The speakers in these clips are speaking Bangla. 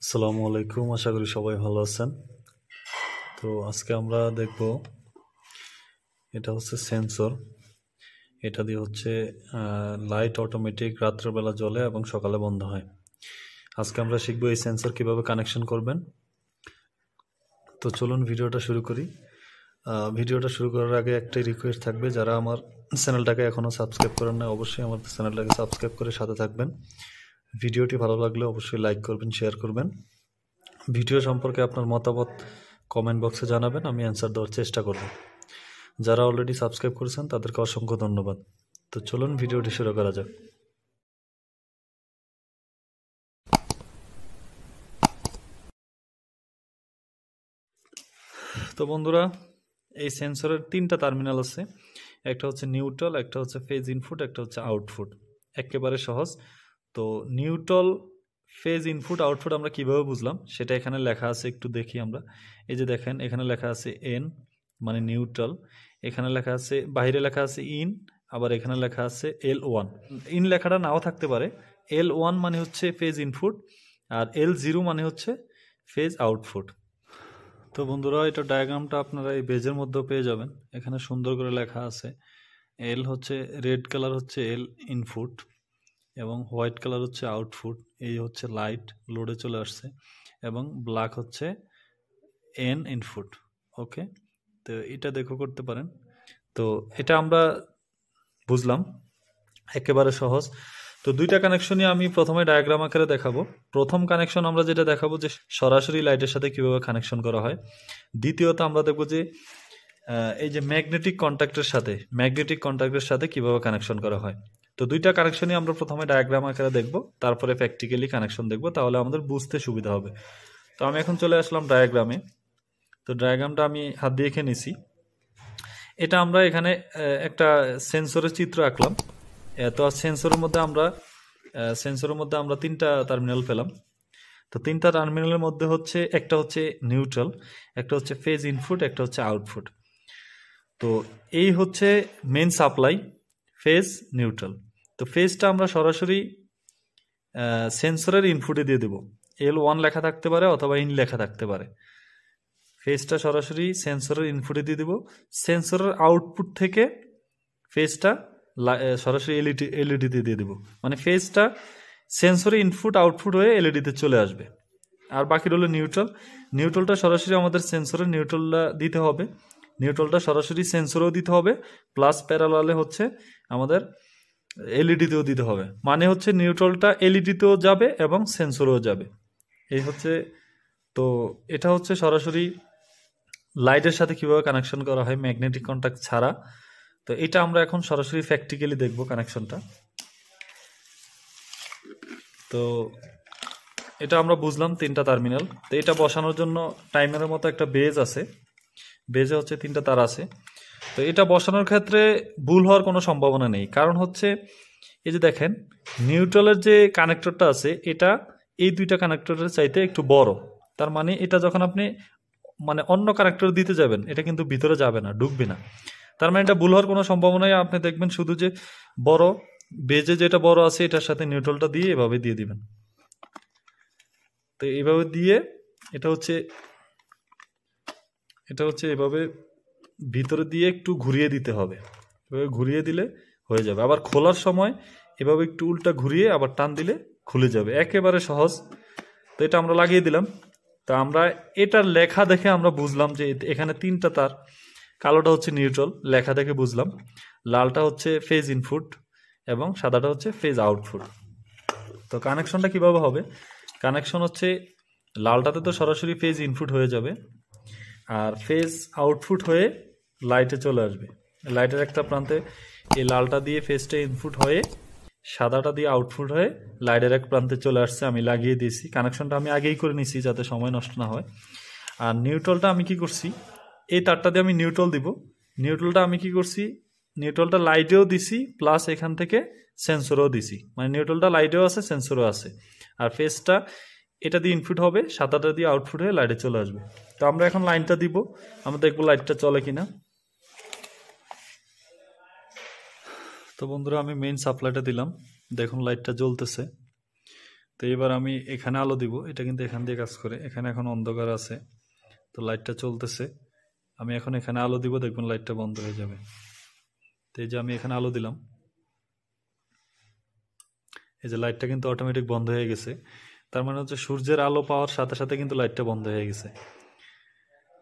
আসসালামু আলাইকুম, আশা করি সবাই ভালো আছেন। তো আজকে আমরা দেখব এটা হচ্ছে সেন্সর। এটা দিয়ে হচ্ছে লাইট অটোমেটিক রাত্রেবেলা জ্বলে এবং সকালে বন্ধ হয়। আজকে আমরা শিখব এই সেন্সর কিভাবে কানেকশন করবেন। তো চলুন ভিডিওটা শুরু করি। ভিডিওটা শুরু করার আগে একটাই রিকোয়েস্ট থাকবে, যারা আমার চ্যানেলটাকে এখনও সাবস্ক্রাইব করেন না অবশ্যই আমার চ্যানেলটাকে সাবস্ক্রাইব করে সাথে থাকবেন। ভিডিওটি ভালো লাগলে অবশ্যই লাইক করবেন, শেয়ার করবেন। ভিডিও সম্পর্কে আপনার মতামত কমেন্ট বক্সে জানাবেন, আমি অ্যান্সার দেওয়ার চেষ্টা করব। যারা অলরেডি সাবস্ক্রাইব করেছেন তাদেরকে অসংখ্য ধন্যবাদ। তো চলুন ভিডিওটি শুরু করা যাক। তো বন্ধুরা, এই সেন্সরের তিনটা টার্মিনাল আছে। একটা হচ্ছে নিউট্রাল, একটা হচ্ছে ফেজ ইনপুট, একটা হচ্ছে আউটপুট। একেবারে সহজ। তো নিউট্রাল, ফেজ ইনপুট, আউটপুট আমরা কিভাবে বুঝলাম সেটা এখানে লেখা আছে, একটু দেখি আমরা। এই যে দেখেন, এখানে লেখা আছে এন মানে নিউট্রাল, এখানে লেখা আছে, বাইরে লেখা আছে ইন, আবার এখানে লেখা আছে L1। ইন লেখাটা নাও থাকতে পারে। L1 মানে হচ্ছে ফেজ ইনপুট, আর L0 মানে হচ্ছে ফেজ আউটপুট। তো বন্ধুরা, এটা ডায়াগ্রামটা আপনারা এই পেজের মধ্যেও পেয়ে যাবেন। এখানে সুন্দর করে লেখা আছে, এল হচ্ছে রেড কালার হচ্ছে এল ইনপুট এবং হোয়াইট কালার হচ্ছে আউটপুট। এই হচ্ছে লাইট লোডে চলে আসছে, এবং ব্ল্যাক হচ্ছে এন ইনপুট। ওকে, তো এটা দেখো করতে পারেন। তো এটা আমরা বুঝলাম, একেবারে সহজ। তো দুইটা কানেকশনই আমি প্রথমে ডায়াগ্রাম আকারে দেখাবো। প্রথম কানেকশন আমরা যেটা দেখাবো যে সরাসরি লাইটের সাথে কিভাবে কানেকশন করা হয়। দ্বিতীয়ত আমরা দেখবো যে এই যে ম্যাগনেটিক কন্ট্যাক্টের সাথে কিভাবে কানেকশন করা হয়। তো দুইটা কানেকশনই আমরা প্রথমে ডায়াগ্রাম আকারে দেখব, তারপরে প্র্যাকটিক্যালি কানেকশন দেখব, তাহলে আমাদের বুঝতে সুবিধা হবে। তো আমি এখন চলে আসলাম ডায়াগ্রামে। তো ডায়াগ্রামটা আমি হাত দিয়ে এঁকে নিছি। এটা আমরা এখানে একটা সেন্সরের চিত্র আঁকলাম। তো সেন্সরের মধ্যে আমরা তিনটা টার্মিনাল পেলাম। তো তিনটা টার্মিনালের মধ্যে হচ্ছে একটা হচ্ছে নিউট্রাল, একটা হচ্ছে ফেজ ইনপুট, একটা হচ্ছে আউটপুট। তো এই হচ্ছে মেন সাপ্লাই, ফেজ নিউট্রাল। তো ফেজটা আমরা সরাসরি সেন্সরের ইনপুটে দিয়ে দেব। L1 লেখা থাকতে পারে অথবা ইন লেখা থাকতে পারে। ফেজটা সরাসরি সেন্সরের ইনপুটে দিয়ে দেব। সেন্সরের আউটপুট থেকে ফেজটা সরাসরি এলইডিতে দিয়ে দেব। মানে ফেজটা সেন্সরে ইনপুট আউটপুট হয়ে এলইডিতে চলে আসবে। আর বাকি রইল নিউট্রাল। নিউট্রালটা সরাসরি আমাদের সেন্সরের নিউট্রালটা দিতে হবে। নিউট্রালটা সরাসরি সেন্সরেও দিতে হবে, প্লাস প্যারালালে হচ্ছে আমাদের এলইডিতেও দিতে হবে। মানে হচ্ছে নিউট্রালটা এলইডিতেও যাবে এবং সেন্সরেও যাবে। এই হচ্ছে, তো এটা হচ্ছে সরাসরি লাইটের সাথে কিভাবে কানেকশন করা হয় ম্যাগনেটিক কন্ট্যাক্ট ছাড়া। তো এটা আমরা এখন সরাসরি প্র্যাকটিক্যালি দেখব কানেকশনটা। তো এটা আমরা বুঝলাম তিনটা টার্মিনাল। তো এটা বসানোর জন্য টাইমারের মতো একটা বেজ আছে, বেজে হচ্ছে তিনটা তার আছে। তো এটা বসানোর ক্ষেত্রে ভুল হওয়ার কোনো সম্ভাবনা নেই, কারণ হচ্ছে এই যে দেখেন নিউট্রালের যে কানেক্টরটা আছে এটা এই দুইটা কানেক্টরের চাইতে একটু বড়। তার মানে এটা যখন আপনি মানে অন্য কানেক্টর দিতে যাবেন, এটা কিন্তু ভিতরে যাবে না, ঢুকবে না। তার মানে এটা ভুল হওয়ার কোনো সম্ভাবনাই, আপনি দেখবেন শুধু যে বড় বেজে যেটা বড় আছে এটার সাথে নিউট্রালটা দিয়ে এভাবে দিয়ে দিবেন। তো এইভাবে দিয়ে এটা হচ্ছে এভাবে ভিতরে দিয়ে একটু ঘুরিয়ে দিতে হবে। এভাবে ঘুরিয়ে দিলে হয়ে যাবে। আবার খোলার সময় এভাবে একটু উল্টা ঘুরিয়ে আবার টান দিলে খুলে যাবে। একেবারে সহজ। তো এটা আমরা লাগিয়ে দিলাম। তা আমরা এটার লেখা দেখে আমরা বুঝলাম যে এখানে তিনটা তার, কালোটা হচ্ছে নিউট্রাল, লেখা দেখে বুঝলাম। লালটা হচ্ছে ফেজ ইনপুট এবং সাদাটা হচ্ছে ফেজ আউটপুট। তো কানেকশনটা কিভাবে হবে? কানেকশন হচ্ছে লালটাতে তো সরাসরি ফেজ ইনপুট হয়ে যাবে, আর ফেজ আউটপুট হয়ে লাইটে চলে আসবে। লাইটের একটা প্রান্তে এই লালটা দিয়ে ফেজটা ইনপুট হয়ে সাদাটা দিয়ে আউটপুট হয়ে লাইটের এক প্রান্তে চলে আসছে। আমি লাগিয়ে দিয়েছি, কানেকশনটা আমি আগেই করে নিছি যাতে সময় নষ্ট না হয়। আর নিউট্রালটা আমি কি করছি, এই তারটা দিয়ে আমি নিউট্রাল দিব। নিউট্রালটা আমি কি করছি, নিউট্রালটা লাইটেও দিছি প্লাস এখান থেকে সেন্সরও দিছি। মানে নিউট্রালটা লাইটেও আছে, সেন্সরও আছে। আর ফেজটা এটা দিয়ে ইনপুট হবে, সাদাটা দিয়ে আউটপুট হয়ে লাইটে চলে আসবে। তো আমরা এখন লাইনটা দিব, আমরা দেখবো লাইটটা চলে কিনা। তো বন্ধুরা, আমি মেইন সাপ্লাইটা দিলাম, দেখুন লাইটটা জ্বলতেছে। তো এবার আমি এখানে আলো দিব, এটা কিন্তু এখান দিয়ে কাজ করে, এখানে এখন অন্ধকার আছে, তো লাইটটা চলতেছে, আমি এখন এখানে আলো দিব, দেখবেন লাইটটা বন্ধ হয়ে যাবে। তো এই যে আমি এখানে আলো দিলাম, এই যে লাইটটা কিন্তু অটোমেটিক বন্ধ হয়ে গেছে, তার মানে হচ্ছে সূর্যের আলো পাওয়ার সাথে সাথে কিন্তু লাইটটা বন্ধ হয়ে গেছে।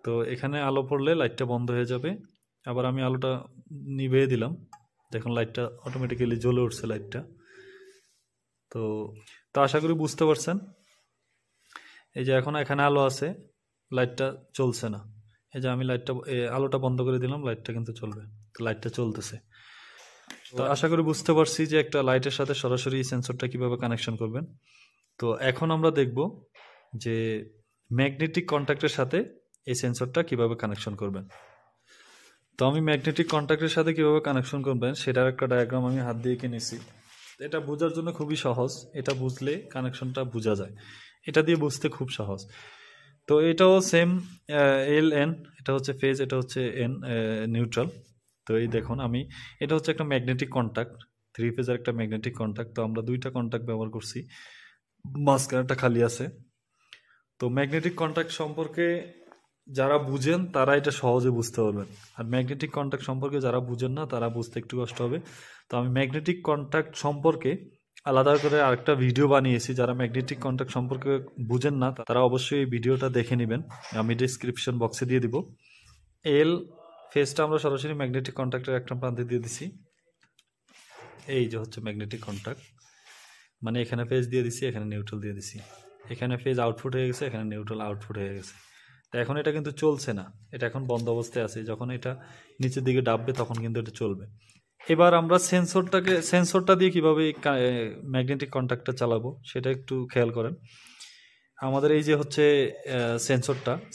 তো এখানে আলো পড়লে লাইটটা বন্ধ হয়ে যাবে। আবার আমি আলোটা নিভিয়ে দিলাম, দেখুন লাইটটা অটোমেটিক্যালি জ্বলে উঠছে লাইটটা। তো তো আশা করি বুঝতে পারছেন। এই যে এখন এখানে আলো আছে, লাইটটা চলছে না, এই যে আমি আলোটা বন্ধ করে দিলাম, লাইটটা কিন্তু চলবে, লাইটটা চলতেছে। তো আশা করি বুঝতে পারছি যে একটা লাইটের সাথে সরাসরি সেন্সরটা কিভাবে কানেকশন করবেন। তো এখন আমরা দেখব যে ম্যাগনেটিক কন্ট্যাক্টের সাথে এই সেন্সরটা কিভাবে কানেকশন করবেন। তো আমি ম্যাগনেটিক কন্ট্যাক্টের সাথে কিভাবে কানেকশন করবেন সেটার একটা ডায়াগ্রাম আমি হাত দিয়ে এঁকে নিয়েছি। এটা বোঝার জন্য খুবই সহজ, এটা বুঝলে কানেকশনটা বোঝা যায়, এটা দিয়ে বুঝতে খুব সহজ। তো এটাও সেম এল এন, এটা হচ্ছে ফেজ, এটা হচ্ছে এন নিউট্রাল। তো এই দেখুন আমি, এটা হচ্ছে একটা ম্যাগনেটিক কন্ট্যাক্ট, 3 ফেজের একটা ম্যাগনেটিক কন্ট্যাক্ট। তো আমরা 2টা কন্ট্যাক্ট ব্যবহার করছি, মাঝখানেরটা খালি আছে। তো ম্যাগনেটিক কন্ট্যাক্ট সম্পর্কে যারা বুঝেন তারা এটা সহজে বুঝতে পারবেন, আর ম্যাগনেটিক কন্ট্যাক্ট সম্পর্কে যারা বুঝেন না তারা বুঝতে একটু কষ্ট হবে। তো আমি ম্যাগনেটিক কন্ট্যাক্ট সম্পর্কে আলাদা করে আরেকটা ভিডিও বানিয়েছি, যারা ম্যাগনেটিক কন্ট্যাক্ট সম্পর্কে বুঝেন না তারা অবশ্যই এই ভিডিওটা দেখে নেবেন, আমি ডিসক্রিপশন বক্সে দিয়ে দিব। এল ফেজটা আমরা সরাসরি ম্যাগনেটিক কন্ট্যাক্টের একটা প্রান্তে দিয়ে দিছি, এই যে হচ্ছে ম্যাগনেটিক কন্ট্যাক্ট, মানে এখানে ফেজ দিয়ে দিছি, এখানে নিউট্রাল দিয়ে দিছি, এখানে ফেজ আউটপুট হয়ে গেছে, এখানে নিউট্রাল আউটপুট হয়ে গেছে। তো এখন এটা কিন্তু চলছে না, এটা এখন বন্ধ অবস্থায় আছে, যখন এটা নিচের দিকে ডাববে তখন কিন্তু এটা চলবে। এবার আমরা সেন্সরটা দিয়ে কিভাবে ম্যাগনেটিক কন্ট্যাক্টটা চালাবো সেটা একটু খেয়াল করেন। আমাদের এই যে হচ্ছে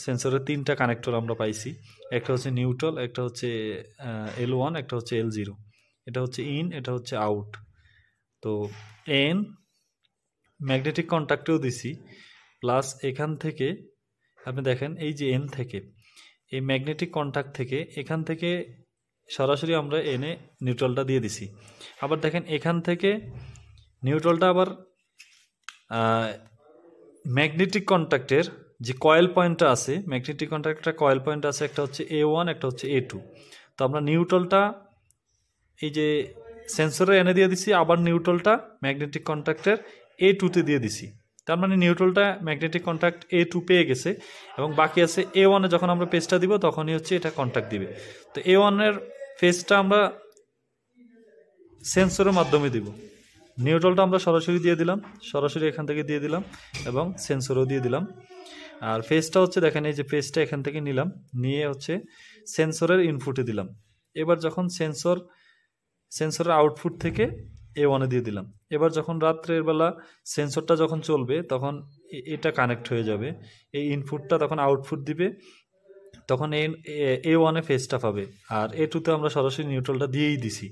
সেন্সরের 3টা কানেক্টর আমরা পাইছি, একটা হচ্ছে নিউট্রাল, একটা হচ্ছে L1, একটা হচ্ছে L0, এটা হচ্ছে ইন, এটা হচ্ছে আউট। তো এন ম্যাগনেটিক কন্ট্যাক্টেও দিছি, প্লাস এখান থেকে আপনি দেখেন এই যে এন থেকে এই ম্যাগনেটিক কন্ট্যাক্ট থেকে এখান থেকে সরাসরি আমরা এনে নিউট্রালটা দিয়ে দিছি। আবার দেখেন এখান থেকে নিউট্রালটা আবার ম্যাগনেটিক কন্ট্যাক্টের যে কয়েল পয়েন্টটা আছে, ম্যাগনেটিক কন্ট্যাক্টের কয়েল পয়েন্ট আছে, একটা হচ্ছে A1, একটা হচ্ছে A2। তো আমরা নিউট্রালটা এই যে সেন্সরে এনে দিয়ে দিছি, আবার নিউট্রালটা ম্যাগনেটিক কন্ট্যাক্টের A2-তে দিয়ে দিছি। তার মানে নিউট্রালটা ম্যাগনেটিক কন্ট্যাক্ট A2 পেয়ে গেছে, এবং বাকি আছে A1-এ যখন আমরা পেজটা দিব তখনই হচ্ছে এটা কন্ট্যাক্ট দিবে। তো A1-এর পেজটা আমরা সেন্সরের মাধ্যমে দিব, নিউট্রালটা আমরা সরাসরি দিয়ে দিলাম, সরাসরি এখান থেকে দিয়ে দিলাম, এবং সেন্সরও দিয়ে দিলাম। আর ফেজটা হচ্ছে দেখেন এই যে ফেজটা এখান থেকে নিলাম, নিয়ে হচ্ছে সেন্সরের ইনপুটে দিলাম। এবার যখন সেন্সরের আউটপুট থেকে A1-এ দিয়ে দিলাম। এবার যখন রাত্রের বেলা সেন্সরটা যখন চলবে তখন এটা কানেক্ট হয়ে যাবে, এই ইনপুটটা তখন আউটপুট দিবে, তখন A1-এ ফেজটা পাবে, আর A2-তে আমরা সরাসরি নিউট্রালটা দিয়েই দিছি।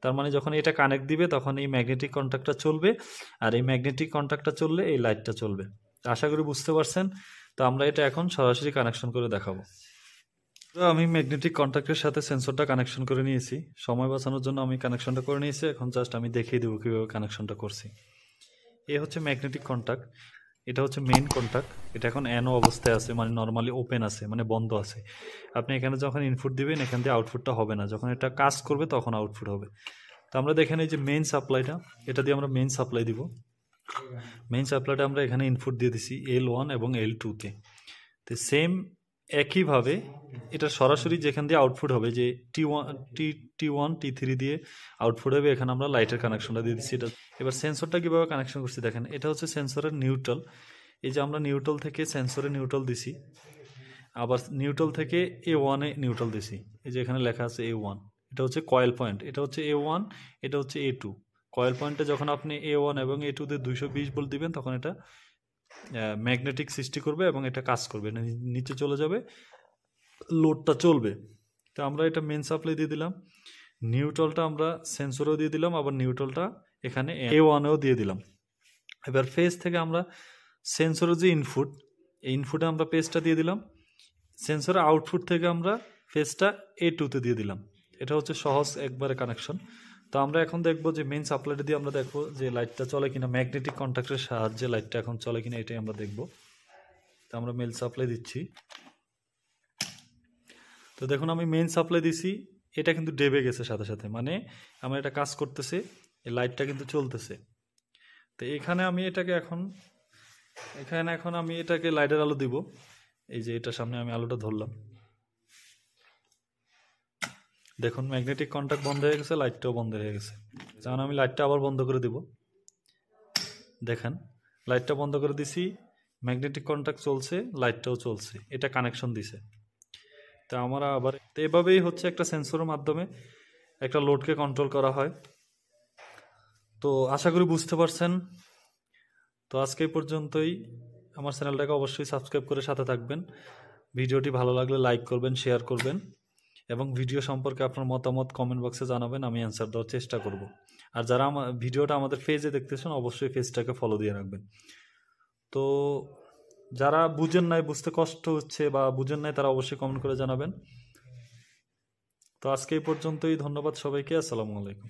তার মানে যখন এটা কানেক্ট দিবে তখন এই ম্যাগনেটিক কন্ট্যাক্টটা চলবে, আর এই ম্যাগনেটিক কন্ট্যাক্টটা চললে এই লাইটটা চলবে। আশা করি বুঝতে পারছেন। তো আমরা এটা এখন সরাসরি কানেকশন করে দেখাবো। তো আমি ম্যাগনেটিক কন্ট্যাক্টের সাথে সেন্সরটা কানেকশন করে নিয়েছি, সময় বাঁচানোর জন্য আমি কানেকশনটা করে নিয়েছি। এখন জাস্ট আমি দেখিয়ে দেবো কীভাবে কানেকশনটা করছি। এ হচ্ছে ম্যাগনেটিক কন্ট্যাক্ট, এটা হচ্ছে মেইন কন্ট্যাক্ট, এটা এখন অ্যানো অবস্থায় আছে, মানে নর্মালি ওপেন আছে, মানে বন্ধ আছে। আপনি এখানে যখন ইনপুট দিবেন এখান দিয়ে আউটপুটটা হবে না, যখন এটা কাজ করবে তখন আউটপুট হবে। তো আমরা দেখেন এই যে মেইন সাপ্লাইটা, এটা দিয়ে আমরা মেইন সাপ্লাই দিব। মেইন সাপ্লাইটা আমরা এখানে ইনপুট দিয়ে দিছি L1 এবং L2-তে। তো সেম একইভাবে এটা সরাসরি যেখান দিয়ে আউটপুট হবে, যে T1 T3 দিয়ে আউটপুট হবে, এখানে আমরা লাইটের কানেকশনটা দিয়ে দিচ্ছি। এটা এবার সেন্সরটা কীভাবে কানেকশন করছি দেখেন, এটা হচ্ছে সেন্সরের নিউট্রাল, এই যে আমরা নিউট্রাল থেকে সেন্সরে নিউট্রাল দিছি, আবার নিউট্রাল থেকে A1-এ নিউট্রাল দিছি, এই যে এখানে লেখা আছে A1, এটা হচ্ছে কয়েল পয়েন্ট, এটা হচ্ছে A1, এটা হচ্ছে A2। কয়েল পয়েন্টে যখন আপনি A1 এবং A2-তে 220 ভোল্ট দিবেন তখন এটা ম্যাগনেটিক সৃষ্টি করবে এবং এটা কাজ করবে, নিচে চলে যাবে, লোডটা চলবে। তো আমরা এটা মেন সাপ্লাই দিয়ে দিলাম, নিউট্রালটা আমরা সেন্সরেও দিয়ে দিলাম, আবার নিউট্রালটা এখানে A1-এও দিয়ে দিলাম। এবার ফেজ থেকে আমরা সেন্সরের যে এই ইনপুটে আমরা পেজটা দিয়ে দিলাম, সেন্সরের আউটপুট থেকে আমরা ফেজটা A2-তে দিয়ে দিলাম। এটা হচ্ছে সহজ একবারে কানেকশন। তো আমরা এখন দেখব যে মেইন সাপ্লাইটা দিয়ে আমরা দেখব যে লাইটটা চলে কিনা, ম্যাগনেটিক কন্ট্যাক্টের সাহায্যে লাইটটা এখন চলে কিনা, এটাই আমরা দেখব। তো আমরা মেইন সাপ্লাই দিচ্ছি। তো দেখুন আমি মেইন সাপ্লাই দিছি, এটা কিন্তু ডেবে গেছে সাথে সাথে, মানে আমার এটা কাজ করতেছে, এই লাইটটা কিন্তু চলতেছে। তো এখানে আমি এটাকে এখন আমি এটাকে লাইটের আলো দিব। এই যে এটার সামনে আমি আলোটা ধরলাম, দেখুন ম্যাগনেটিক কন্ট্যাক্ট বন্ধ হয়ে গেছে, লাইটটাও বন্ধ হয়ে গেছে। যেমন আমি লাইটটা আবার বন্ধ করে দিব, দেখেন লাইটটা বন্ধ করে দিছি, ম্যাগনেটিক কন্ট্যাক্ট চলছে, লাইটটাও চলছে, এটা কানেকশন দিছে। তা আমরা আবার তো এভাবেই হচ্ছে একটা সেন্সরের মাধ্যমে একটা লোডকে কন্ট্রোল করা হয়। তো আশা করি বুঝতে পারছেন। তো আজকে এই পর্যন্তই। আমার চ্যানেলটাকে অবশ্যই সাবস্ক্রাইব করে সাথে থাকবেন। ভিডিওটি ভালো লাগলে লাইক করবেন, শেয়ার করবেন এবং ভিডিও সম্পর্কে আপনার মতামত কমেন্ট বক্সে জানাবেন, আমি অ্যান্সার দেওয়ার চেষ্টা করব। আর যারা ভিডিওটা আমাদের পেজে দেখতেছেন অবশ্যই পেজটাকে ফলো দিয়ে রাখবেন। তো যারা বুঝেন নাই, বুঝতে কষ্ট হচ্ছে বা বুঝেন নাই, তারা অবশ্যই কমেন্ট করে জানাবেন। তো আজকে এই পর্যন্তই, ধন্যবাদ সবাইকে, আসসালামু আলাইকুম।